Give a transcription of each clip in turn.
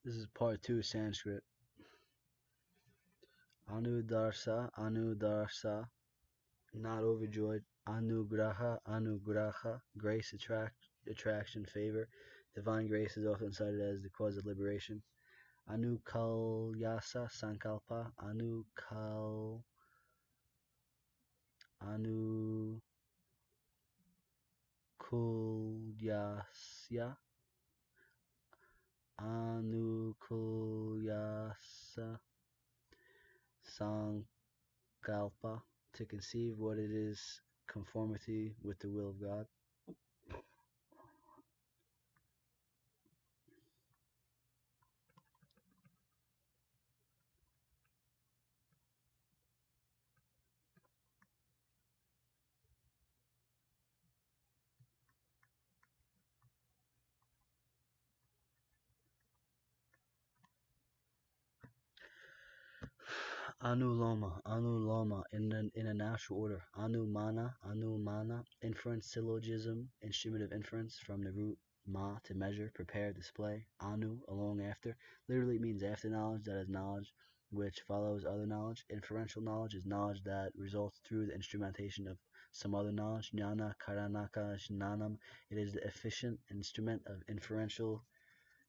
This is part 2 Sanskrit. Anudarsa, not overjoyed. Anugraha, grace, attraction, favor. Divine grace is often cited as the cause of liberation. Anukalyasa, sankalpa. Anukulyasya, Anukulyasa, Sankalpa, to conceive what it is, conformity with the will of God. Anuloma, in a natural order. Anumana, inference, syllogism, instrument of inference, from the root ma, to measure, prepare, display. Anu, along after, literally means after knowledge, that is knowledge which follows other knowledge. Inferential knowledge is knowledge that results through the instrumentation of some other knowledge. Jnana karanaka jnanam, it is the efficient instrument of inferential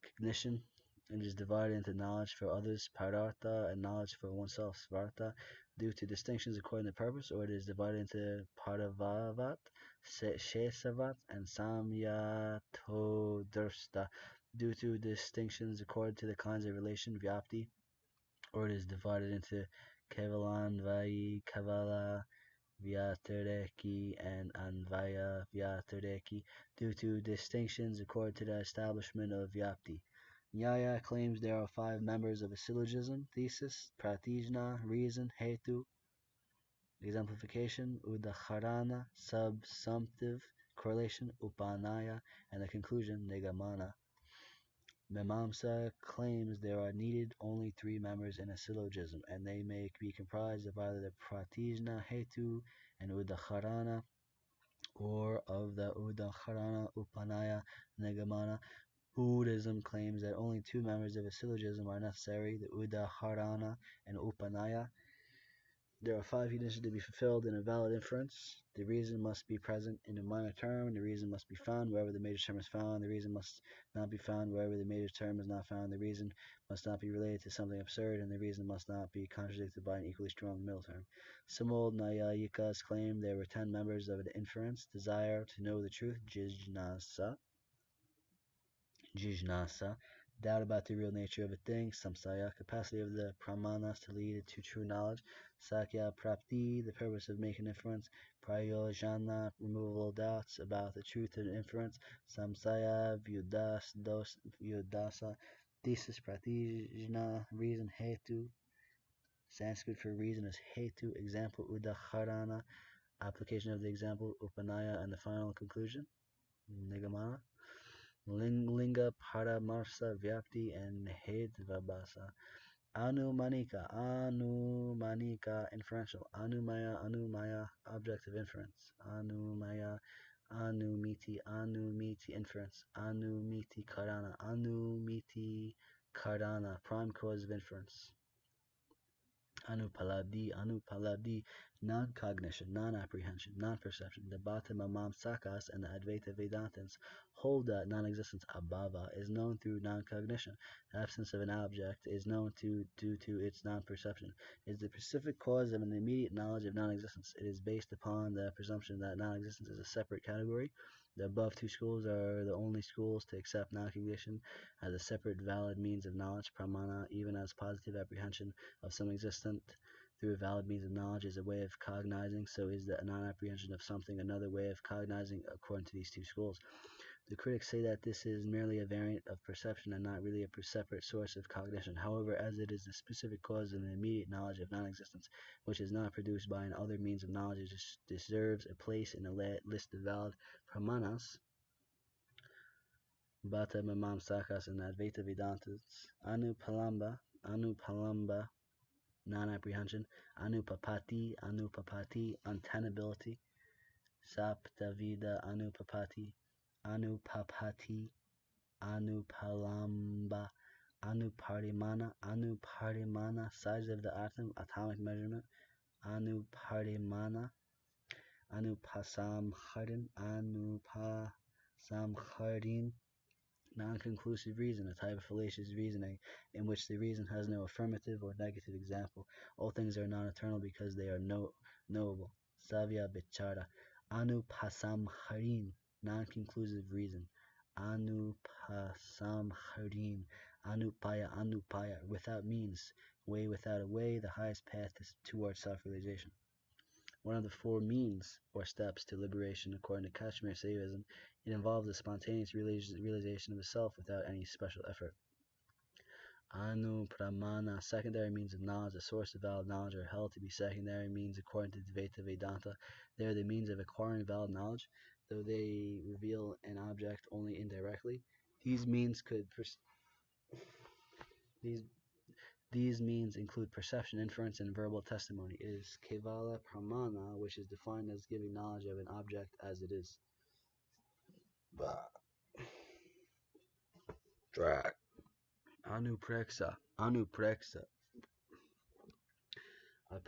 cognition. It is divided into knowledge for others, parartha, and knowledge for oneself, svartha, due to distinctions according to purpose, or it is divided into paravavat, shesavat, and samyatodrsta, due to distinctions according to the kinds of relation, vyapti, or it is divided into kevalanvayi, kavala, Vyatareki, and Anvaya Vyatareki, due to distinctions according to the establishment of Vyapti. Nyaya claims there are 5 members of a syllogism: thesis, pratijna, reason, hetu, exemplification, udacharana, subsumptive, correlation, upanaya, and the conclusion, nigamana. Mimamsa claims there are needed only 3 members in a syllogism, and they may be comprised of either the pratijna, hetu, and udacharana, or of the udacharana, upanaya, nigamana. Buddhism claims that only 2 members of a syllogism are necessary, the udacharana and upanaya. There are 5 conditions to be fulfilled in a valid inference. The reason must be present in a minor term. The reason must be found wherever the major term is found. The reason must not be found wherever the major term is not found. The reason must not be related to something absurd, and the reason must not be contradicted by an equally strong middle term. Some old Nayayikas claim there were 10 members of the inference: desire to know the truth, jijnasa, doubt about the real nature of a thing, samsaya, capacity of the pramanas to lead to true knowledge, sakya prapti, the purpose of making inference, prayojana, removal of doubts about the truth of inference, samsaya, vyudasa, thesis, pratijna, reason, hetu, Sanskrit for reason is hetu, example, udacharana, application of the example, upanaya, and the final conclusion, nigamana. Linga, Paramarsa, Vyapti, and Hedvabasa. Anumanika, inferential. Anumaya, object of inference. Anumiti, inference. Anumiti karana, prime cause of inference. Anupalabdi, non-cognition, non-apprehension, non-perception. The Bhattamamam Sakas and the Advaita Vedantins hold that non-existence, abhava, is known through non-cognition. The absence of an object is known due to its non-perception. It is the specific cause of an immediate knowledge of non-existence. It is based upon the presumption that non-existence is a separate category. The above 2 schools are the only schools to accept non-cognition as a separate valid means of knowledge, pramana, even as positive apprehension of some existent through a valid means of knowledge is a way of cognizing, so is the non-apprehension of something another way of cognizing according to these 2 schools. The critics say that this is merely a variant of perception and not really a separate source of cognition. However, as it is the specific cause of an immediate knowledge of non-existence, which is not produced by an other means of knowledge, it deserves a place in a list of valid pramanas. Bhatta Mamam Sakas and Advaita Vedantas. Anupalamba, non-apprehension. Anupapati, untenability. Saptavida Anupapati, Anupalamba, Anuparimana, size of the atom, atomic measurement. Anuparimana, Anupasamharin, non-conclusive reason, a type of fallacious reasoning in which the reason has no affirmative or negative example. All things are non-eternal because they are knowable. Savya Bichara. Anupasamharin, non-conclusive reason. Anupasamharin, Anupaya, without means, way without a way, the highest path is towards self-realization. One of the four means or steps to liberation, according to Kashmir Saivism, it involves the spontaneous realization of the self without any special effort. Anupramana, secondary means of knowledge, the source of valid knowledge, are held to be secondary means according to Dvaita Vedanta. They are the means of acquiring valid knowledge, though they reveal an object only indirectly. These means include perception, inference, and verbal testimony. It is Kevala Pramana, which is defined as giving knowledge of an object as it is. Anupreksa. A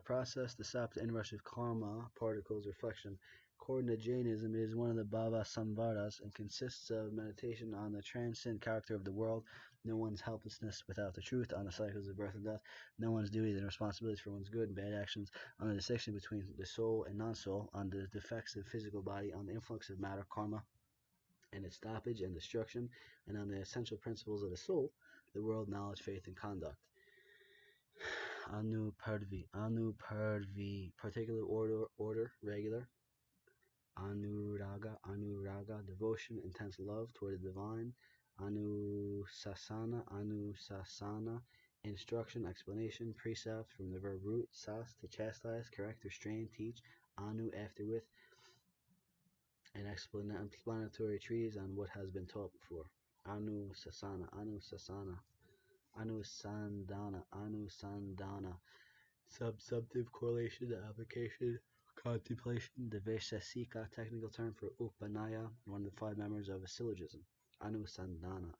process to stop the inrush of karma, particles, reflection. According to Jainism, it is one of the Bhava Samvaras and consists of meditation on the transcendent character of the world, no one's helplessness without the truth, on the cycles of birth and death, no one's duties and responsibilities for one's good and bad actions, on the distinction between the soul and non-soul, on the defects of physical body, on the influx of matter, karma, and its stoppage and destruction, and on the essential principles of the soul, the world, knowledge, faith, and conduct. Anuparvi, particular order, regular. Anuraga, devotion, intense love toward the divine. Anusasana, instruction, explanation, precept from the verb root, sas, to chastise, correct, restrain, teach. Anu, after with, an explanatory treatise on what has been taught before. Anusandana, substantive correlation to application, contemplation. Deveshasika, technical term for upanaya, one of the five members of a syllogism. Anusandana.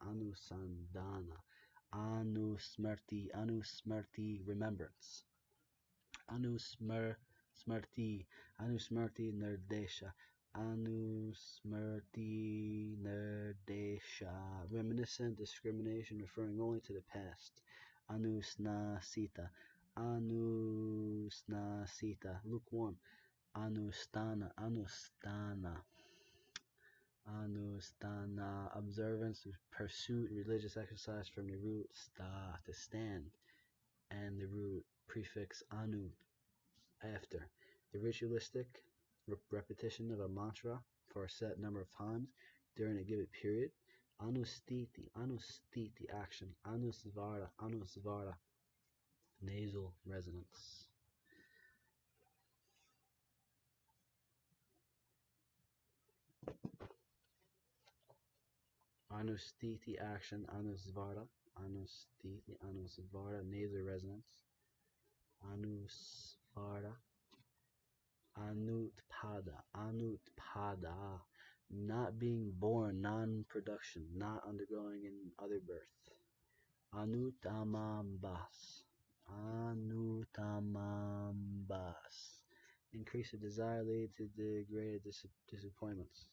Anusmrti, remembrance. Anusmrti, nirdesha. Reminiscent, discrimination, referring only to the past. Anusnasita, lukewarm. Anustana, observance, pursuit, religious exercise from the root sta, to stand, and the root prefix anu, after. The ritualistic repetition of a mantra for a set number of times during a given period. Anustiti, action. Anusvara, nasal resonance. Anustiti, action. Anusvara, nasal resonance. Anusvara. Anutpada, not being born, non-production, not undergoing other birth. Anutamambas, increase of desire lead to degraded disappointments.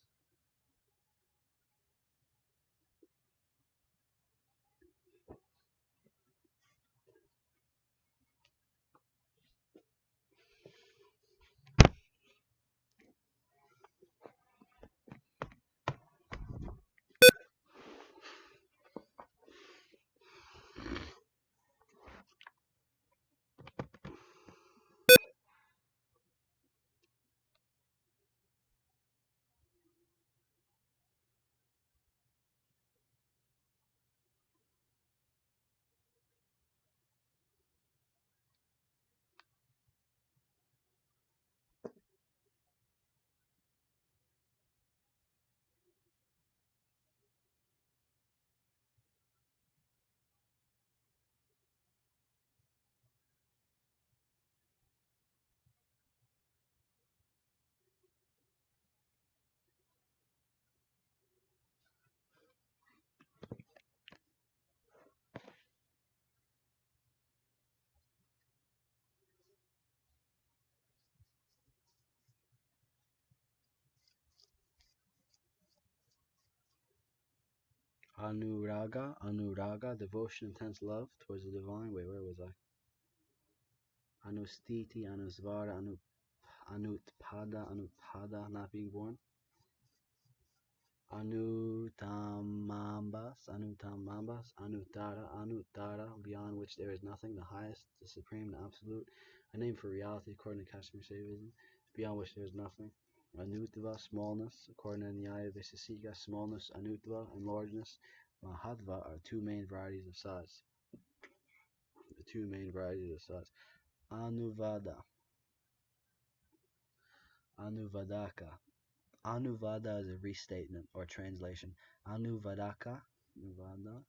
Anuraga, devotion, intense love towards the divine. Wait, where was I? Anustiti, Anusvara, Anutpada, not being born. Anutamambas, Anuttara, beyond which there is nothing, the highest, the supreme, the absolute, a name for reality according to Kashmir Shaivism, beyond which there is nothing. Anuttva, smallness, according to Nyaya Vaisesika, smallness, Anuttva, and largeness. Mahatva are two main varieties of size. The two main varieties of size. Anuvada, Anuvadaka. Anuvada is a restatement or translation. Anuvadaka, Anuvada,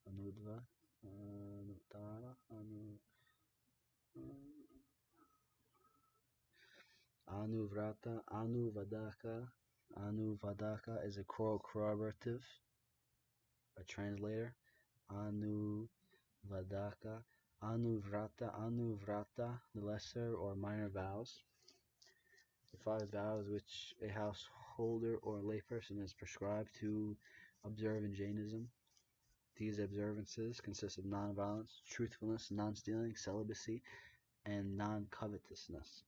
Anudva, Anuttara, Anuvrata, Anuvadaka is a corroborative, a translator. Anuvadaka, Anuvrata, the lesser or minor vows. The 5 vows which a householder or layperson is prescribed to observe in Jainism. These observances consist of non-violence, truthfulness, non-stealing, celibacy, and non-covetousness.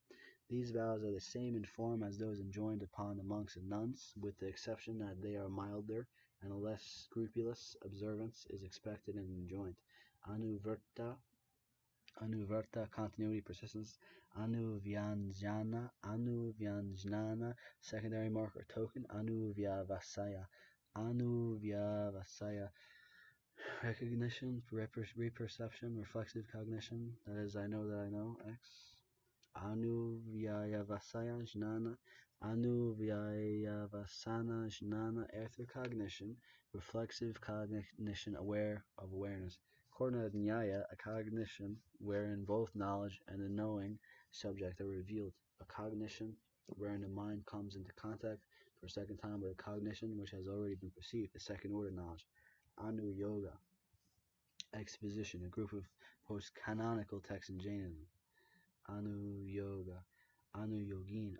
These vows are the same in form as those enjoined upon the monks and nuns, with the exception that they are milder and a less scrupulous observance is expected and enjoined. Anuvarta, continuity, persistence. Anuvyanjana, secondary mark or token. Anuvyavasaya, recognition, reperception, reflexive cognition. That is, I know that I know, X. Anuvyayavasaya jnana, Anuvyayavasana jnana, after cognition, reflexive cognition, aware of awareness. According to Nyaya, a cognition wherein both knowledge and the knowing subject are revealed. A cognition wherein the mind comes into contact for a second time with a cognition which has already been perceived, the second order knowledge. Anu Yoga, exposition, a group of post-canonical texts in Jainism. Anu Yoga, Anu Yogin,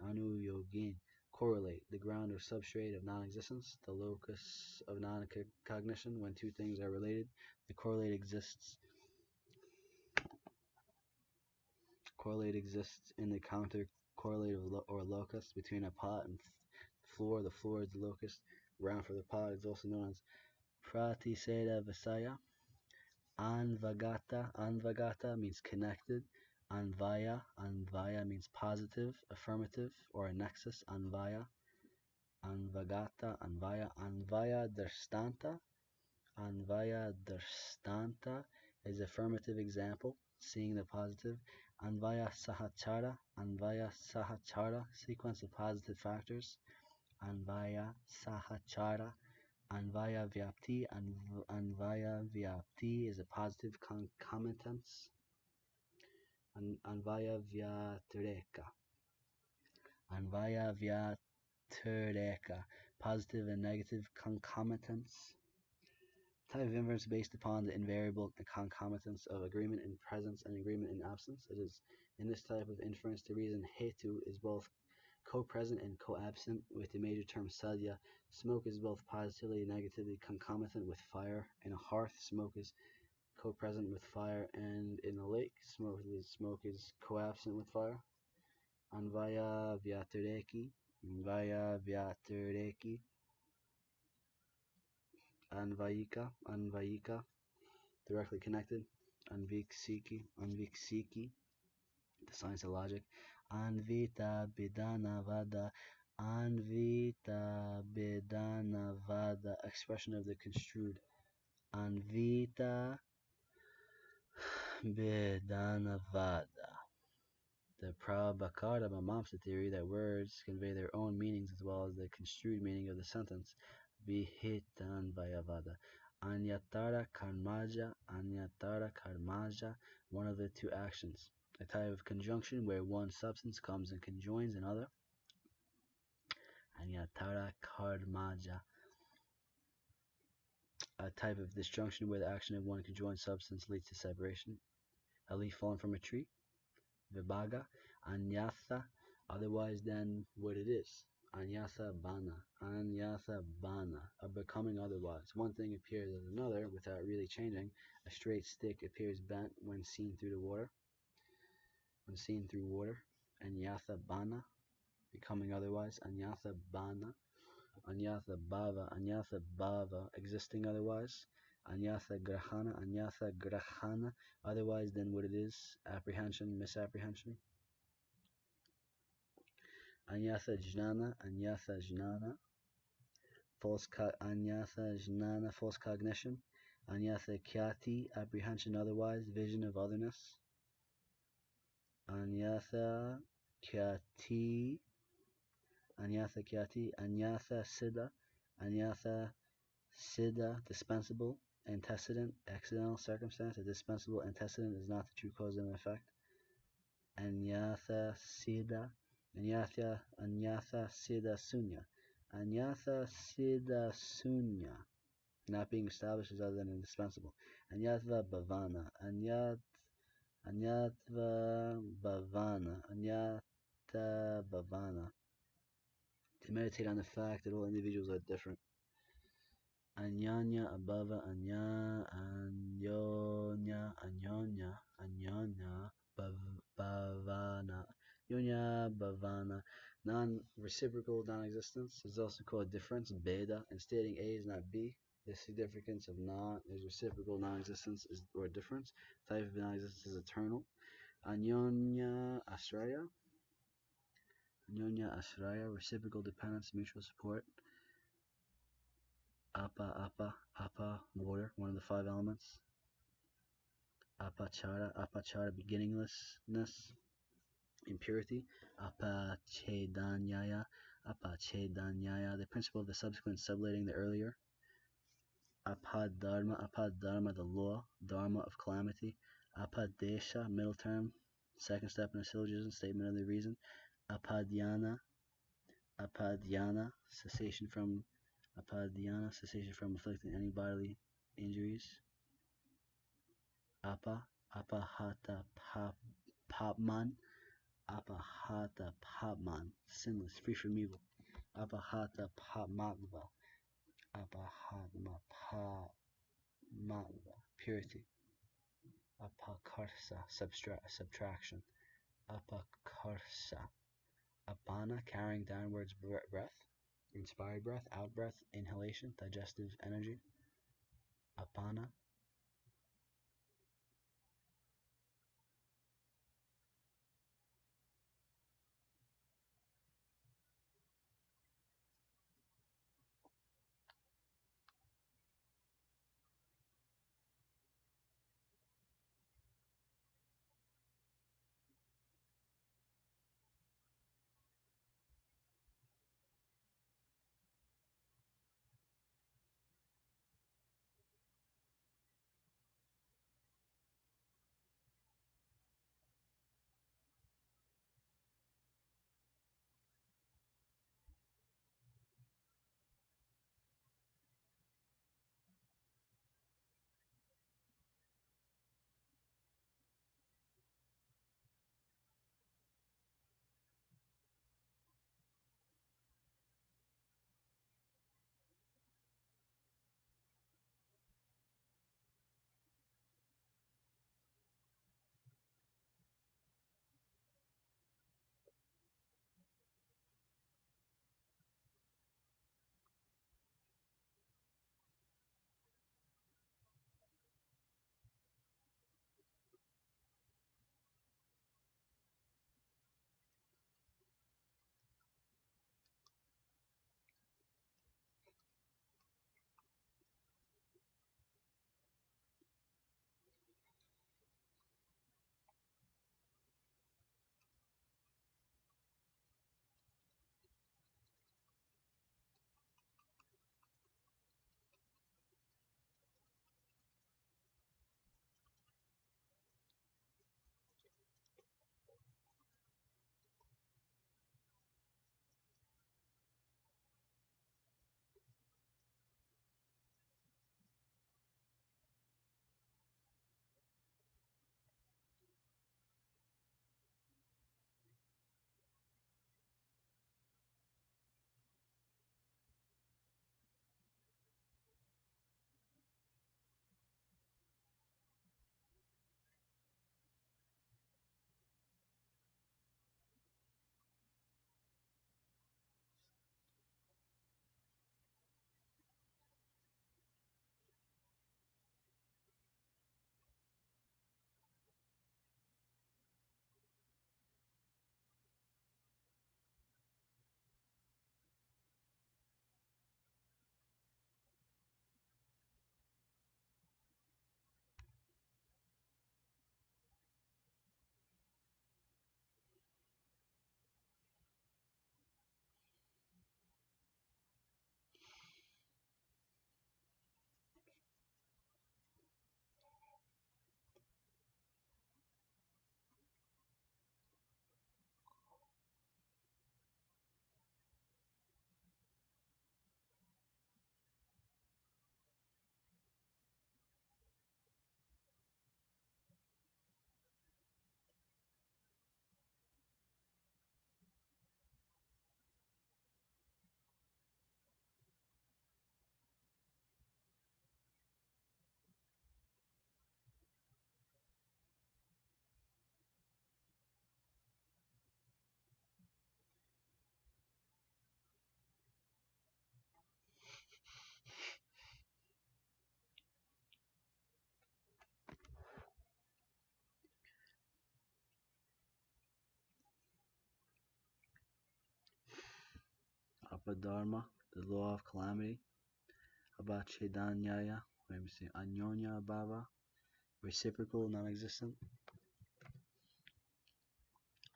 correlate, the ground or substrate of non-existence, the locus of non-cognition. When two things are related, the correlate exists in the counter correlate or locus between a pot and floor. The floor is the locus. Ground for the pot is also known as Pratiseda Vasaya. Anvagata means connected. Anvaya means positive, affirmative, or a nexus. Anvagata, Anvaya Drstanta is affirmative example, seeing the positive. Anvaya Sahachara, sequence of positive factors. Anvaya Sahachara, Anvaya Vyapti is a positive concomitance. Anvaya Vyatireka, positive and negative concomitants. Type of inference based upon the invariable concomitance of agreement in presence and agreement in absence. It is in this type of inference the reason hetu is both co-present and co-absent with the major term sadhya. Smoke is both positively and negatively concomitant with fire. In a hearth, smoke is co-present with fire, and in a lake, smoke is co-absent with fire. Anvaya Vyatireki, Anvayika, directly connected. Anviksiki, the science of logic. Anvita Bidana Vada, expression of the construed. Anvita Bidana Vada. The Prabhakara Mamamsa theory that words convey their own meanings as well as the construed meaning of the sentence. Vihitan Vayavada. Anyatara Karmaja, one of the two actions. A type of conjunction where one substance comes and conjoins another. Anyatara Karmaja. A type of disjunction where the action of one conjoined substance leads to separation. A leaf fallen from a tree. Vibhaga, Anyatha, otherwise than what it is. Anyatha bana, of becoming otherwise. One thing appears as another without really changing. A straight stick appears bent when seen through the water. When seen through water. Anyatha bana, becoming otherwise. Anyatha bana. Anyatha bhava, existing otherwise. Anyatha grahana, otherwise than what it is. Apprehension, misapprehension. Anyatha jnana, anyatha jnana, false cognition. Anyatha khyati, apprehension otherwise, vision of otherness. Anyatha khyati, anyatha siddha, dispensable, antecedent, accidental circumstance. A dispensable antecedent is not the true cause and effect. Anyatha siddha, anyatha siddha sunya. Anyatha siddha sunya, not being established as other than indispensable. Anyatva bhavana, anyatva bhavana, to meditate on the fact that all individuals are different. Anyanya abhava, anyonya bhavana, non-reciprocal non-existence is also called difference, beta, and stating A is not B. The significance of non is reciprocal non-existence or difference. Type of non-existence is eternal. Anyonya asraya, reciprocal dependence, mutual support. Apa, water, one of the five elements. Apachara, beginninglessness, impurity. Apachedanyaya, the principle of the subsequent sublating the earlier. Apadharma, the law, dharma of calamity. Apadesha, middle term, second step in a syllogism, statement of the reason. Apadhyana, cessation from inflicting any bodily injuries. Apahata papman, sinless, free from evil. Apahata papmatva, purity. Apakarsa, subtraction. Apakarsa, apana, carrying downwards breath, inspired breath, out breath, inhalation, digestive energy. Apana. Apadharma, the law of calamity. Abhachedanyaya, let me see, Anyonya Bhava, reciprocal, non-existent.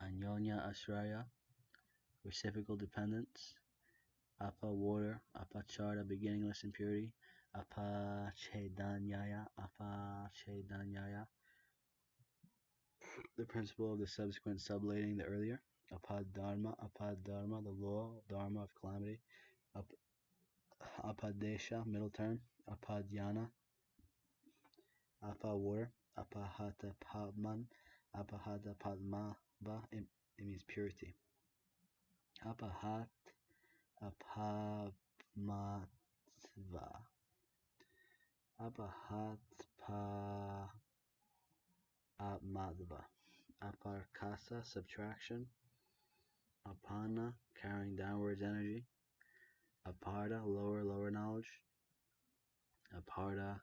Anyonya Ashraya, reciprocal dependence. Apa, water. Apacharya, beginningless impurity. Apachedanyaya, the principle of the subsequent sublating the earlier. Apadharma, the law, dharma of calamity. Apadesha, middle term. Apadhyana, apa, water. Apahata padman, apahata padmava, it means purity. Apahat, apavmatva, apahat padmatva. Aparkasa, subtraction. Apana, carrying downwards energy. Aparta, lower knowledge. Aparta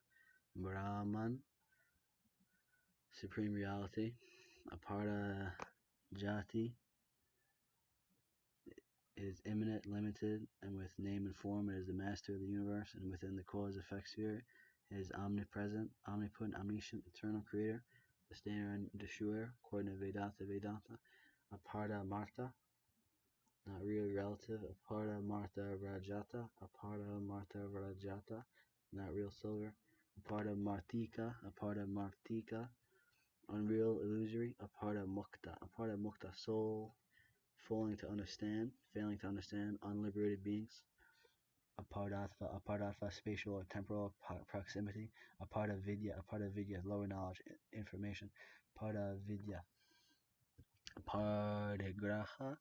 Brahman, supreme reality. Aparta Jati is immanent, limited, and with name and form. It is the master of the universe, and within the cause-effect sphere, it is omnipresent, omnipotent, omniscient, eternal creator, sustainer and destroyer, according to Vedanta. Aparta Marta, not real, relative. Aparta Marta Rajata, not real, silver. Aparta Martika, unreal, illusory. Aparta Mukta, soul, failing to understand, unliberated beings. Apartatva, spatial or temporal proximity. Aparta Vidya, lower knowledge, information. Aparta Vidya. Apartigraha,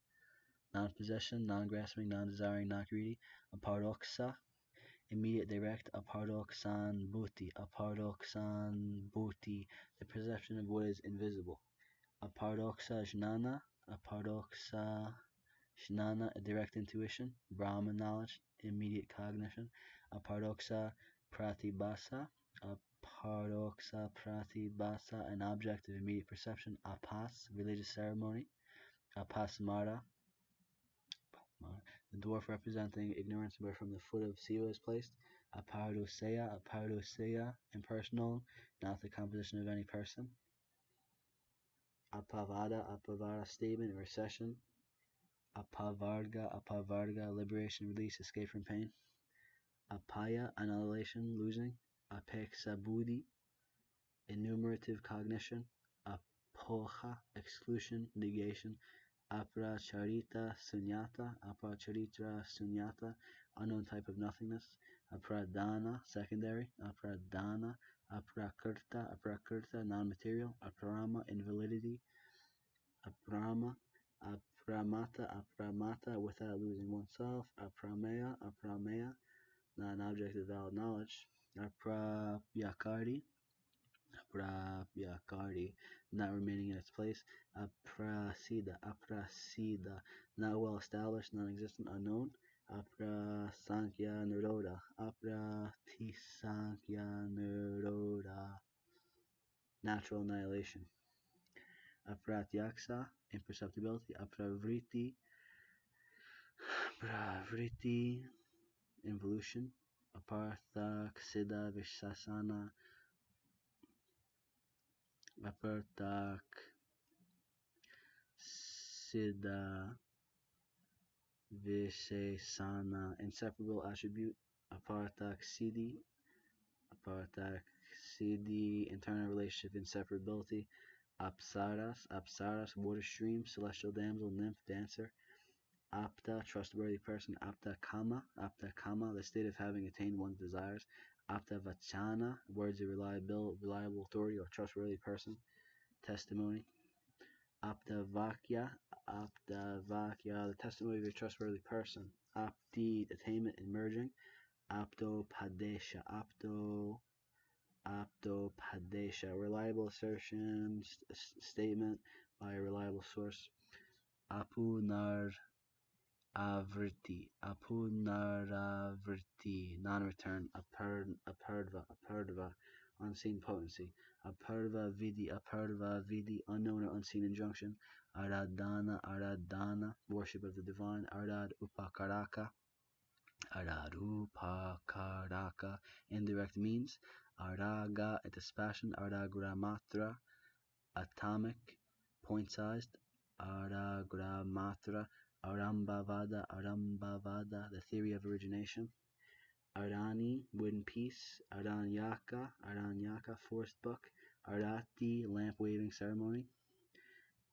non-possession, non-grasping, non-desiring, not greedy. Aparoksa, immediate, direct. Aparoksan bhuti, the perception of what is invisible. Aparoksa jnana, direct intuition. Brahman knowledge, immediate cognition. Aparoksa pratibhasa, an object of immediate perception. Apas, religious ceremony. Apasmara, the dwarf representing ignorance where from the foot of Siva is placed. Apardoseya, impersonal, not the composition of any person. Apavada, statement, recession. Apavarga, liberation, release, escape from pain. Apaya, annihilation, losing. Apeksabudhi, enumerative cognition. Apoha, exclusion, negation. Apracharita sunyata, unknown type of nothingness. Apradana, secondary. Aprakrta, non-material. Aparama, invalidity. Apramata, without losing oneself. Aprameya, not an object of valid knowledge. Aprapyakarti, not remaining in its place. Aprasida, not well established, non-existent, unknown. Aprasankhya niroda, natural annihilation. Apratyaksa, imperceptibility. Pravriti, involution. Aparthaksida vishasana, inseparable attribute. Aparthaksidi, internal relationship, inseparability. Apsaras, water stream, celestial damsel, nymph, dancer. Apta, trustworthy person. Apta kama, the state of having attained one's desires. Apta vachana, words of reliable authority or trustworthy person. Testimony. Apta vakya, the testimony of a trustworthy person. Apti, attainment and merging. Aptopadesha, reliable assertion, statement by a reliable source. Apunaravriti, non-return. Apurdva, unseen potency. Apurdva vidi, unknown or unseen injunction. Aradhana, worship of the divine. Ardad upakaraka, Ararupakaraka, indirect means. Araga, dispassion. Aragramatra, atomic, point-sized. Aragramatra. Arambavada, the theory of origination. Arani, wooden piece. Aranyaka, forest book. Arati, lamp waving ceremony.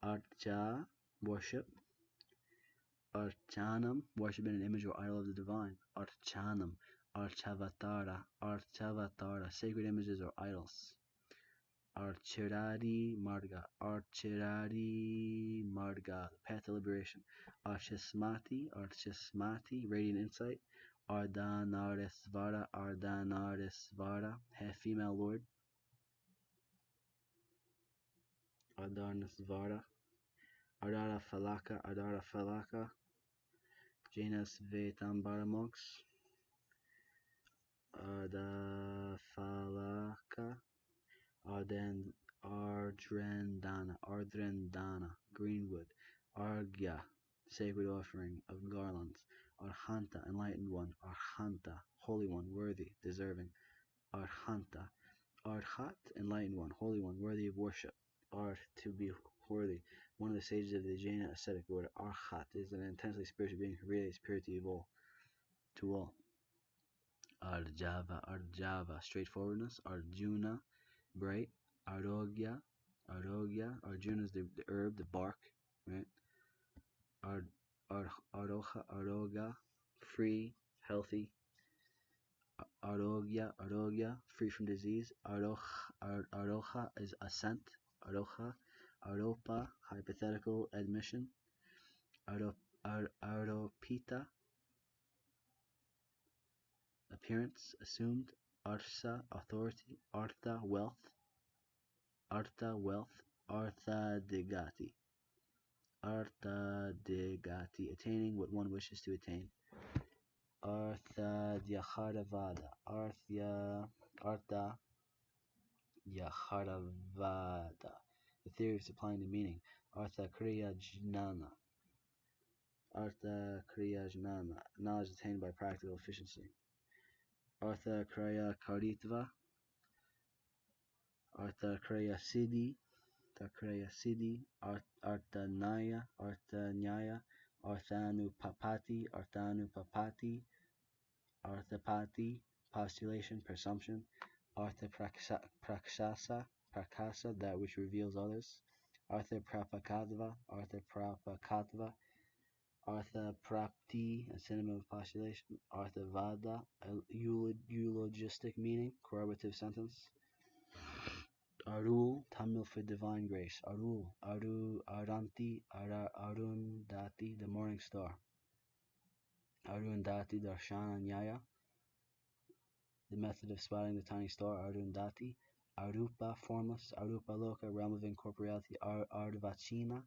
Archa, worship. Archanam, worship in an image or idol of the divine. Archanam. Archavatara, sacred images or idols. Archirari Marga, path to liberation. Archismati, radiant insight. Ardhanarisvara, half female lord. Ardhanarisvara. Ardara Falaka, Janus Vetambara monks. Ardafalaka, Ardrendana, greenwood. Argya, sacred offering of garlands. Arhanta, enlightened one. Arhanta, holy one, worthy, deserving. Arhanta, Arhat, enlightened one, holy one, worthy of worship. Art, to be worthy. One of the sages of the Jaina ascetic order, Arhat, is an intensely spiritual being who relates purity of all to all. Arjava, straightforwardness. Arjuna, bright. Arogya, Arjuna is the herb, the bark, right? Aroga, free, healthy. Arogya, free from disease. Aroha is assent. Aropa, hypothetical admission. Aropita, appearance, assumed. Arsa, authority. Artha, wealth. Artha Degati, attaining what one wishes to attain. Artha Dhyakharavada, the theory of supplying the meaning. Artha Kriya Jnana, knowledge attained by practical efficiency. Artha Kriya Karitva, Artha Kriya Siddhi, Artha Nyaya, Arthanupapati, Arthapati, postulation, presumption. Artha Prakasa, that which reveals others. Artha Prapakatva, Artha Prapti, a synonym of postulation. Artha Vada, a eulogistic meaning, corroborative sentence. Arul, Tamil for divine grace. Arundhati, the morning star. Arundhati Darshana Nyaya, the method of spotting the tiny star. Arundhati. Arupa, formless. Arupa Loka, realm of incorporeality. Ardvachina,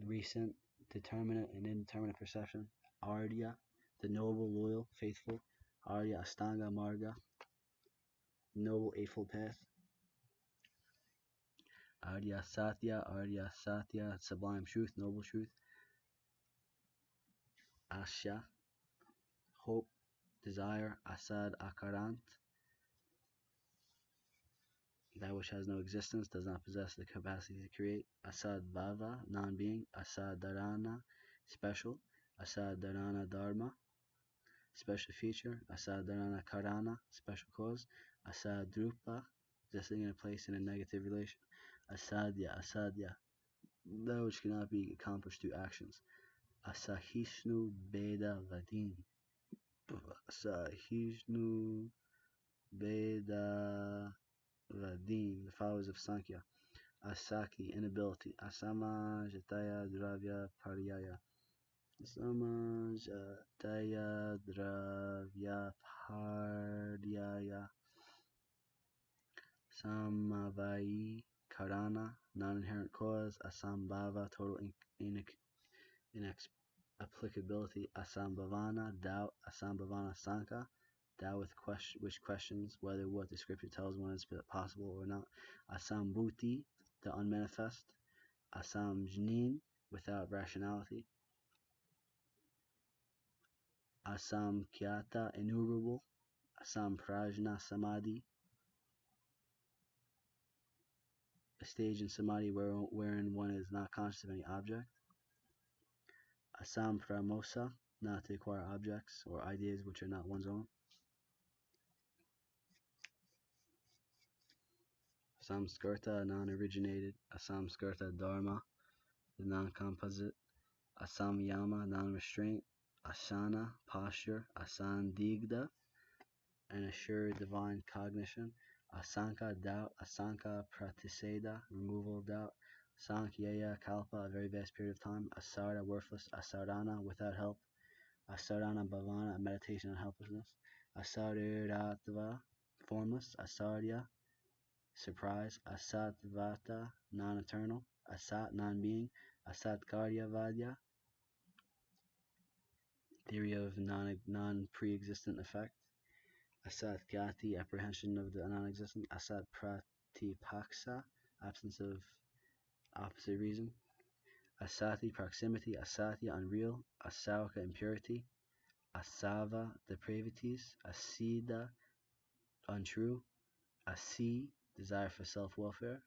recent, determinate and indeterminate perception. Ardya, the noble, loyal, faithful. Arya Astanga Marga, noble eightfold path. Arya Satya, sublime truth, noble truth. Asha, hope, desire. Asad Akarant, that which has no existence, does not possess the capacity to create. Asad Bhava, non-being. Asad Dharana, special. Asad Dharana Dharma, special feature. Asad Dharana Karana, special cause. Asad Drupa, existing in a place in a negative relation. Asadya, that which cannot be accomplished through actions. Asahishnu Beda Vadin, Asahishnu Beda Vadin, the followers of Sankhya. Asaki, inability. Asamajataya Dravya Paryaya, Samajataya Dravya Paryaya. Samavai Karana, non-inherent cause. Asambhava, total inapplicability. Asambhavana, doubt. Asambhavana Sanka, doubt which questions whether what the scripture tells one is possible or not. Asambhuti, the unmanifest. Asamjnin, without rationality. asamkhyata, innumerable, asamprajna samadhi, a stage in samadhi wherein one is not conscious of any object, asampramosa, not to acquire objects or ideas which are not one's own, asamskrta, non-originated, asamskrta dharma, the non-composite, asamyama, non-restraint, asana, posture, asandigda, an assured divine cognition, asanka, doubt, asanka pratiseda, removal of doubt, sankhyeya, kalpa, a very vast period of time, asarda, worthless, asardana, without help, asardana bhavana, a meditation on helplessness, asariratva, formless, asarya, surprise, asatvata, non-eternal, asat, non-being, asatkarya vadya, theory of non-pre-existent effect, asat gati, apprehension of the non-existent, asat pratipaksa, absence of opposite reason, asati, proximity, asatya, unreal, asauka, impurity, asava, depravities, asida, untrue, asi, desire for self-welfare,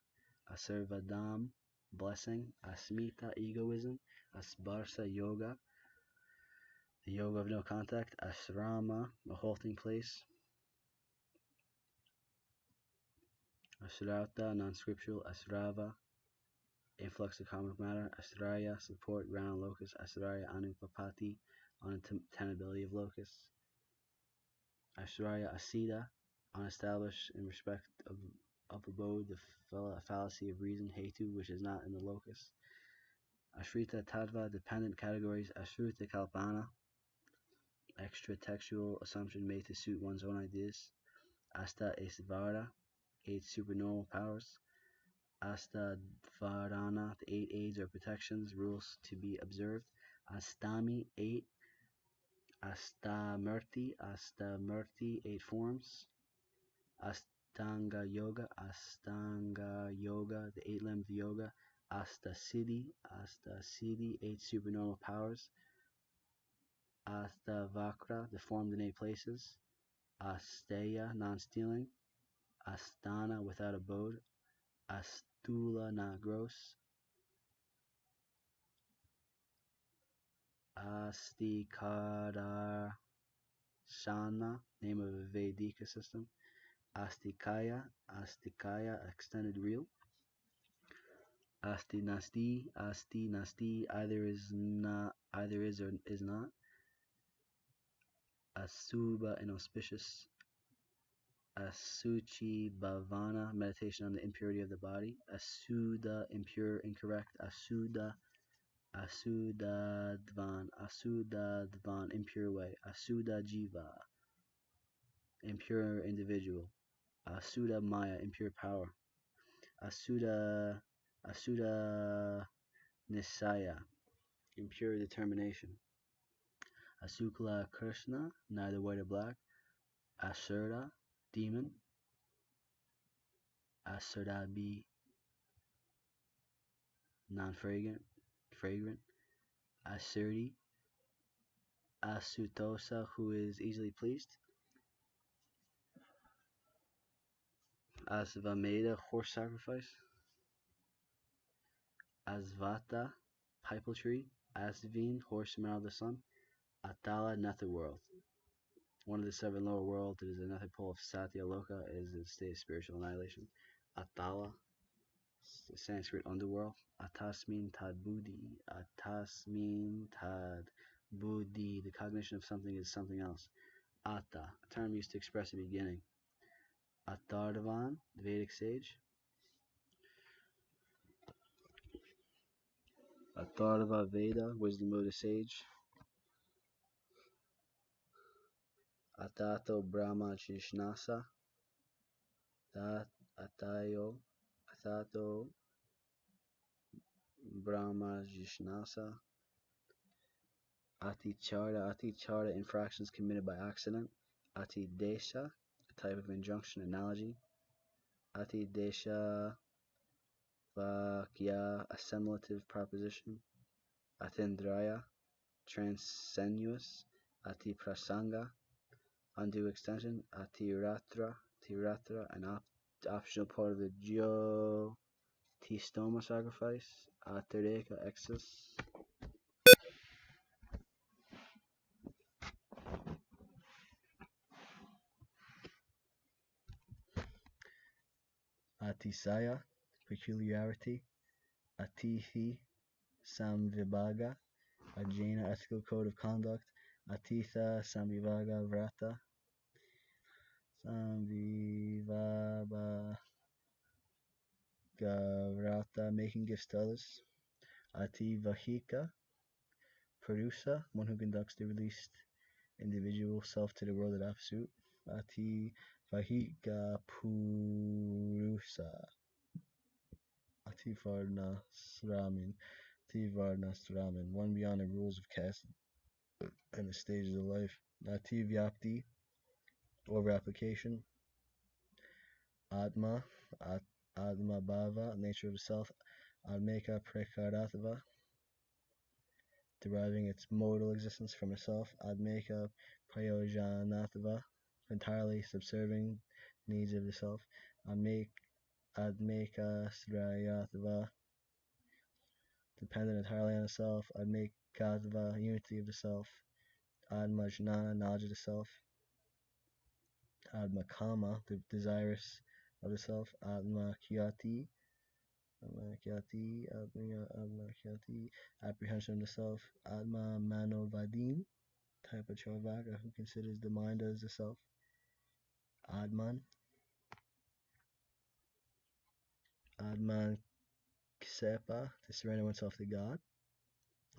asarvadam, blessing, asmita, egoism, asbarsa, yoga, the yoga of no contact, asrama, a halting place, asrauta, non-scriptural, asrava, influx of common matter, asraya, support, ground, locus, asraya, anupapati, untenability of locus, asraya, asida, unestablished in respect of abode, the fallacy of reason, hetu, which is not in the locus, ashrita, tattva, dependent categories, ashruta, kalpana, extra textual assumption made to suit one's own ideas, asta, esvara, 8 supernormal powers, Astadvarana, the 8 aids or protections, rules to be observed. Astami, 8. Astamurti, 8 forms. Astanga Yoga, the 8-limbed yoga. Astasiddhi, 8 supernormal powers. Astavakra, the formed in 8 places. Asteya, non-stealing. Astana, without abode. Astula, not gross. Astikara Shana, name of a Vedic system. Astikaya, extended real. Asti Nasti, either is or is not. Asubha, inauspicious. Asuchi Bhavana, meditation on the impurity of the body. Asuda, impure, incorrect. Asudadvan, impure way. Asuda Jiva, impure individual. Asuda Maya, impure power. Asuda Nisaya, impure determination. Asukla Krishna, neither white or black. Asura, demon. Asurabi, non-fragrant, fragrant. Asuri, Asutosa, who is easily pleased. Asvameda, horse sacrifice. Asvata, pipal tree. Asvin, horse smell of the sun. Atala, netherworld. One of the 7 lower worlds, it is the nether pole of Satya Loka, is the state of spiritual annihilation. Atala, the Sanskrit underworld. Atasmin tad buddhi. Atasmin tad buddhi. The cognition of something is something else. Atta, a term used to express a beginning. Atharvan, the Vedic sage. Atharva Veda, wisdom of the sage. Atato Brahma Jishnasa. Atato Brahma Jishnasa. Aticharta, infractions committed by accident. Atidesha, a type of injunction, analogy. Atidesha Vakya, assimilative proposition. Atindraya, transcensuous. ati prasanga, undue extension, tiratra, an optional part of the geotistoma sacrifice, atireka, excess, atisaya, peculiarity, atithi, samvibhaga, a Jaina ethical code of conduct, atitha, samvibhaga, vrata, samvibhaga, vrata, making gifts to others, ativahika, producer, one who conducts the released individual self to the world of absolute, ativahika purusa, Ativarnasramin, one beyond the rules of caste and the stages of life. Ativyapti, over application. Atma, Atma Bhava, nature of the self. Admeka Prekaratva, deriving its modal existence from itself. Admeka Prayojanatva, entirely subserving needs of the self. Admeka Srayatva, dependent entirely on the self. Admekatva, unity of the self. Admajnana, knowledge of the self. Admakama, the desirous of the self. Admakyati, apprehension of the self. Atma Manovadin, type of Charvaka, who considers the mind as the self. Adman Ksepa, to surrender oneself to God.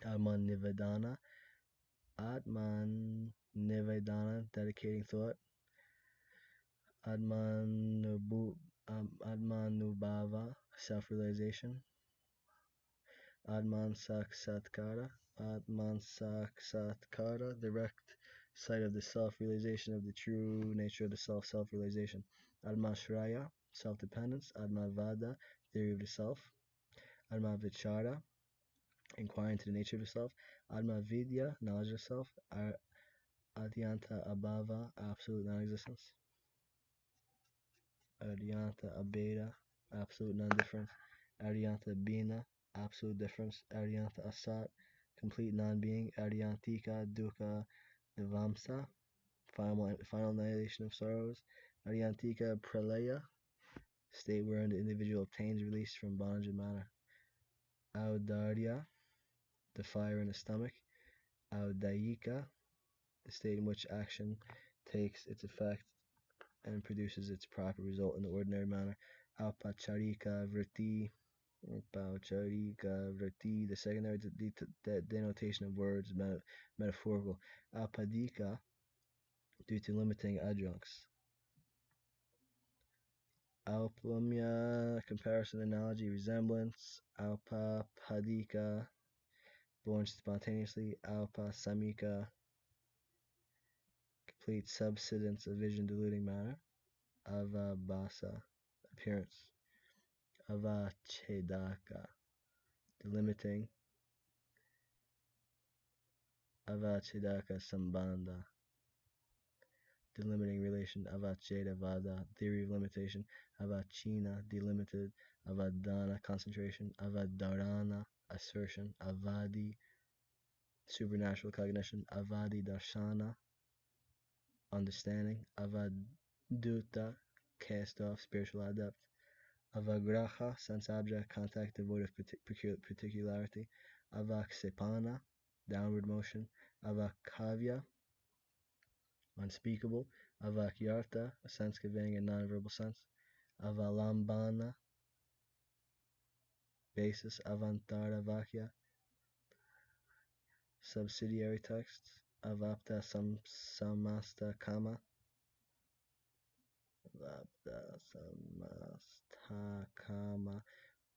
Atman Nivedana, dedicating thought. Atmanubhava, self-realization. Atman Sakshatkara, direct sight of the self-realization of the true nature of the self-realization. Atmashraya, self-dependence. Atmavada, theory of the self. Atmavichara, inquiring into the nature of the self. Atmavidya, knowledge of self. Adyanta Abhava, absolute non-existence. Adyanta Abheda, absolute non-difference. Adyanta Bina, absolute difference. Adyanta Asat, complete non-being. Adyantika Dukkha Nivamsa, final annihilation of sorrows. Adyantika Pralaya, state wherein the individual obtains release from bondage and matter. Audarya, the fire in the stomach. Audayika, the state in which action takes its effect and produces its proper result in the ordinary manner. Aupacharika Vritti, the secondary denotation of words, metaphorical. Apadika, due to limiting adjuncts. Aupamya, comparison, analogy, resemblance. Aupapadika, born spontaneously. Aupasamika, complete subsidence of vision diluting matter. Avabhasa, appearance. Avachedaka, delimiting. Avachedaka Sambandha, delimiting relation. Avacheda Vada, theory of limitation. Avachina, delimited. Avadana, concentration. Avadharana, assertion. Avadi, supernatural cognition. Avadi Darshana, understanding. Avaduta, cast off, spiritual adept. Avagraha, sense object, contact devoid of particularity. Avaksepana, downward motion. Avakavya, unspeakable. Avakyartha, a sense conveying a non-verbal sense. Avalambana, basis. Avantara Vakya, subsidiary texts. Avapta Samasta Kama,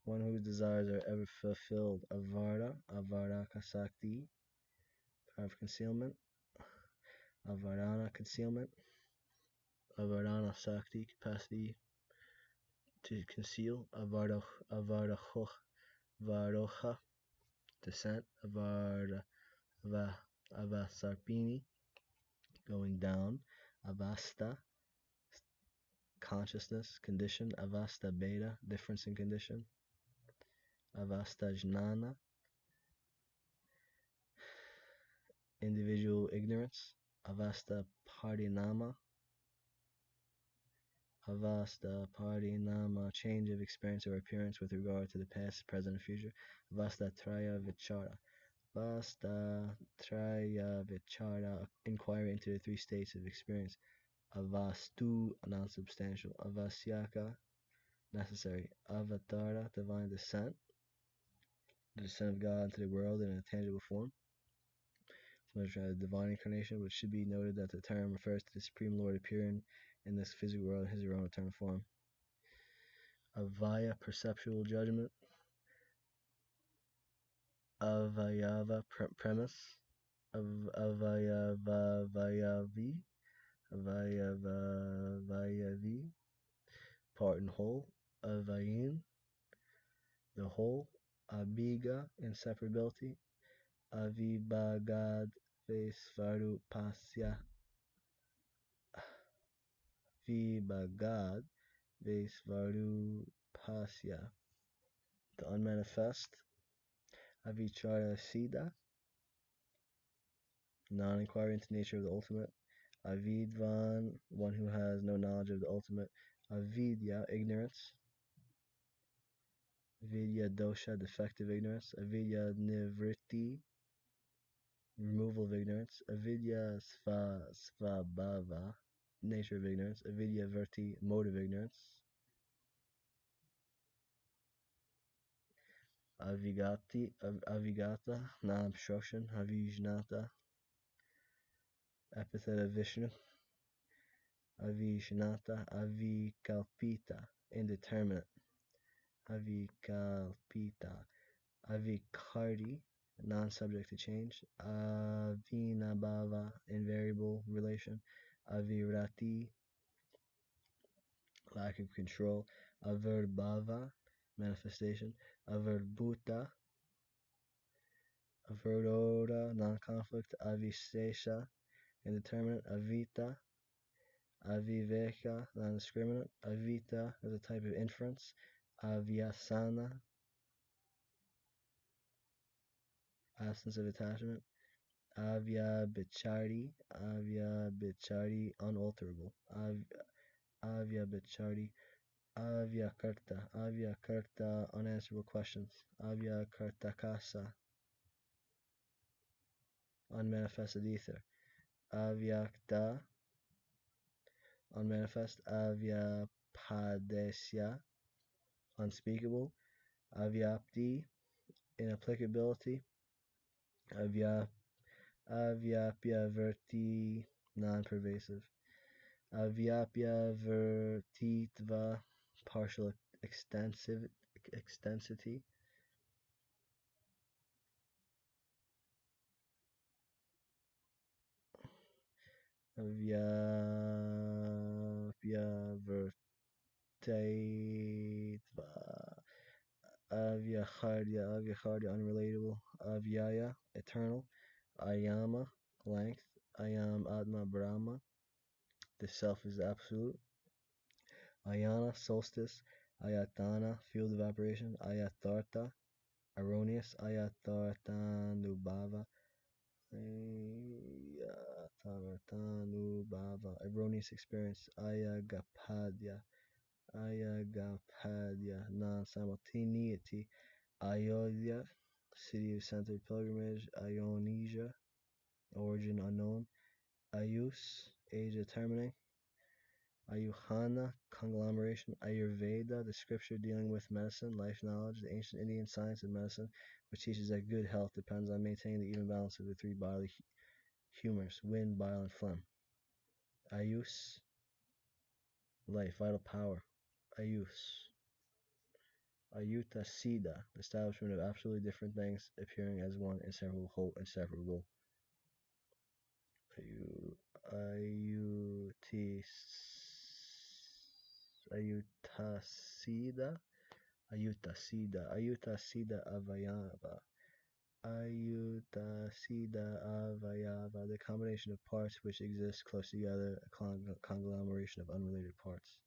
one whose desires are ever fulfilled. Avaraka Sakti, power of concealment. Avarana, concealment. Avarana Sakti, capacity to conceal. Avaroha, descent. Avasarpini, going down. Avasta, consciousness, condition. Avasta beta, difference in condition. Avasta jnana, individual ignorance. Avasta parinama, Avasta parinama, change of experience or appearance with regard to the past, present, and future. Avasta traya vichara. Avasta traya vichara, inquiry into the three states of experience. Avastu, non-substantial. Avasyaka, necessary. Avatara, divine descent, the descent of God into the world in a tangible form. Divine incarnation, which should be noted that the term refers to the Supreme Lord appearing in this physical world in his own eternal form. Avaya, perceptual judgment. Avayava, premise. Avayavayavi, Avayavayavi, part and whole. Avayin, the whole. Abhiga, inseparability. Avibagad Vesvarupasya. Vibagad Vesvarupasya, the unmanifest. Avichara Siddha, non-inquiry into the nature of the ultimate. Avidvan, one who has no knowledge of the ultimate. Avidya, ignorance. Avidya dosha, defective ignorance. Avidya nivritti, removal of ignorance. Avidya svabhava, nature of ignorance. Avidya virti, mode of ignorance. Avigata, non-obstruction. Avijnata, epithet of Vishnu. Avijnata, avikalpita, indeterminate. Avikalpita, avikardi, non-subject to change. Avinabhava, invariable relation. Avirati, lack of control. Avirbhava, manifestation. Avirbhuta, avirdora, non-conflict. Avisesha, indeterminate. Avita, aviveka, non-discriminate. Avita is a type of inference. Avyasana, absence of attachment. Avyabhichari, unalterable. Avyabhichari, avyakarta, unanswerable questions. Avyakartakasa, unmanifested ether. Avyakta, unmanifest. Avyapadesya, unspeakable. Avyapti, inapplicability. Avyapya verti, non-pervasive. Avyapya vertitva, partial extensity. Avyapya vertitva. Avyakharya, unrelatable. Avyaya, eternal. Ayama, length. Ayam Atma Brahma, the self is absolute. Ayana, solstice. Ayatana, field of operation. Ayatarta, erroneous. Ayatartanubhava, erroneous experience. Ayagapadya, non-simultaneity. Ayodhya, city of centered pilgrimage. Ionesia, origin unknown. Ayus, age determining. Ayuhana, conglomeration. Ayurveda, the scripture dealing with medicine, life knowledge, the ancient Indian science of medicine, which teaches that good health depends on maintaining the even balance of the three bodily humors, wind, bile, and phlegm. Ayus, life, vital power. Ayus. Ayuta Siddha, the establishment of absolutely different things appearing as one inseparable whole, inseparable. Ayutasida, Ayutasida, Avayava, ayuta, sida, avayava, the combination of parts which exist close together, a conglomeration of unrelated parts.